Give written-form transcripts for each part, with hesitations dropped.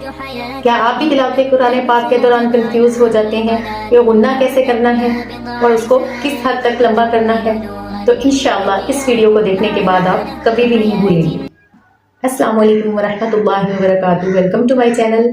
کیا آپ بھی تلاوت قرآن پاک کے دوران کنفیوز ہو جاتے ہیں کہ غنہ کیسے کرنا ہے اور اس کو کس حد تک لمبا کرنا ہے؟ تو انشاءاللہ اس ویڈیو کو دیکھنے کے بعد آپ کبھی بھی نہیں بھولیں گے۔ السلام علیکم ورحمۃ اللہ وبرکاتہ، ویلکم ٹو مائی چینل۔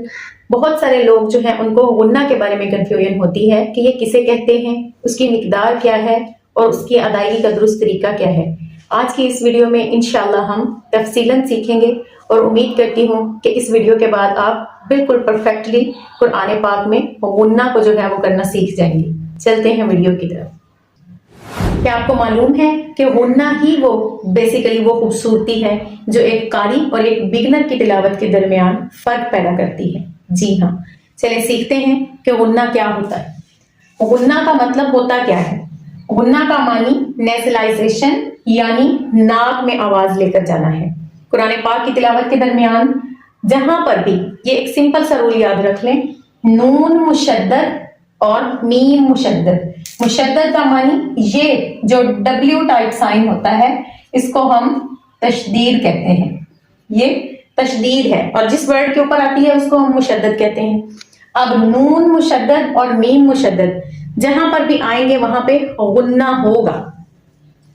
بہت سارے لوگ جو ہیں ان کو غنہ کے بارے میں کنفیوژن ہوتی ہے کہ یہ کسے کہتے ہیں، اس کی مقدار کیا ہے اور اس کی ادائیگی کا درست طریقہ کیا ہے۔ آج کی اس ویڈیو میں انشاءاللہ ہم تفصیلاً سیکھیں گے اور امید کرتی ہوں کہ اس ویڈیو کے بعد آپ بالکل پرفیکٹلی قرآن پاک میں غنہ کو جو ہے وہ کرنا سیکھ جائیں گے۔ چلتے ہیں ویڈیو کی طرف۔ کیا آپ کو معلوم ہے کہ غنہ ہی وہ بیسیکلی وہ خوبصورتی ہے جو ایک قاری اور ایک بگنر کی تلاوت کے درمیان فرق پیدا کرتی ہے؟ جی ہاں، چلیں سیکھتے ہیں کہ غنہ کیا ہوتا ہے۔ غنہ کا مطلب ہوتا کیا ہے؟ غنہ کا معنی نیسلائزیشن یعنی ناک میں آواز لے کر جانا ہے۔ قرآن پاک کی تلاوت کے درمیان جہاں پر بھی یہ ایک سمپل سا رول یاد رکھ لیں، نون مشدد اور میم مشدد۔ مشدد کا معنی یہ جو ڈبلیو ٹائپ سائن ہوتا ہے اس کو ہم تشدید کہتے ہیں، یہ تشدید ہے اور جس ورڈ کے اوپر آتی ہے اس کو ہم مشدد کہتے ہیں۔ اب نون مشدد اور میم مشدد جہاں پر بھی آئیں گے وہاں پہ غنہ ہوگا۔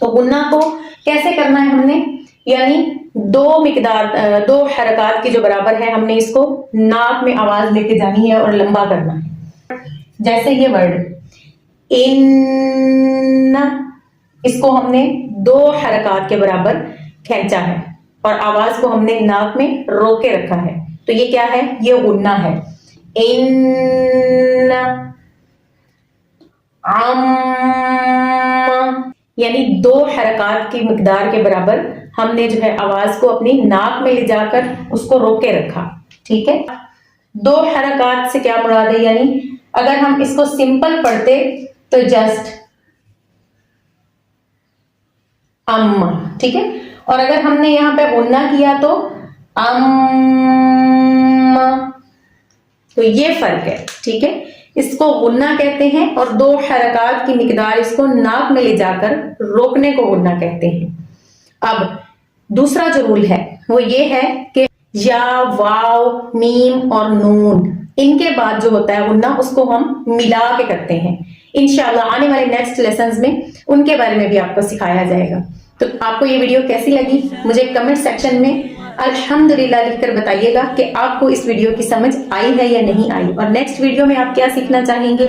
تو غنہ کو کیسے کرنا ہے ہم نے؟ یعنی دو حرکات کی جو برابر ہے ہم نے اس کو ناک میں آواز لے کے جانی ہے اور لمبا کرنا ہے۔ جیسے یہ ورڈ ان، اس کو ہم نے 2 حرکات کے برابر کھینچا ہے اور آواز کو ہم نے ناک میں روکے رکھا ہے، تو یہ کیا ہے؟ یہ غنہ ہے۔ ان یعنی 2 حرکات کی مقدار کے برابر ہم نے جو ہے آواز کو اپنی ناک میں لے جا کر اس کو روکے رکھا، ٹھیک ہے۔ 2 حرکات سے کیا مراد ہے؟ یعنی اگر ہم اس کو سمپل پڑھتے تو جسٹ ٹھیک ہے، اور اگر ہم نے یہاں پہ غنہ کیا تو تو یہ فرق ہے، ٹھیک ہے۔ اس کو غنہ کہتے ہیں اور 2 حرکات کی مقدار اس کو ناک میں لے جا کر روکنے کو غنہ کہتے ہیں۔ اب دوسرا جو رول ہے وہ یہ ہے کہ یا، واو، میم اور نون ان کے بعد جو ہوتا ہے غنہ اس کو ہم ملا کے کرتے ہیں۔ انشاءاللہ آنے والے نیکسٹ لیسنز میں ان کے بارے میں بھی آپ کو سکھایا جائے گا۔ تو آپ کو یہ ویڈیو کیسی لگی مجھے کمنٹ سیکشن میں الحمدللہ لکھ کر بتائیے گا کہ آپ کو اس ویڈیو کی سمجھ آئی ہے یا نہیں آئی، اور نیکسٹ ویڈیو میں آپ کیا سیکھنا چاہیں گے۔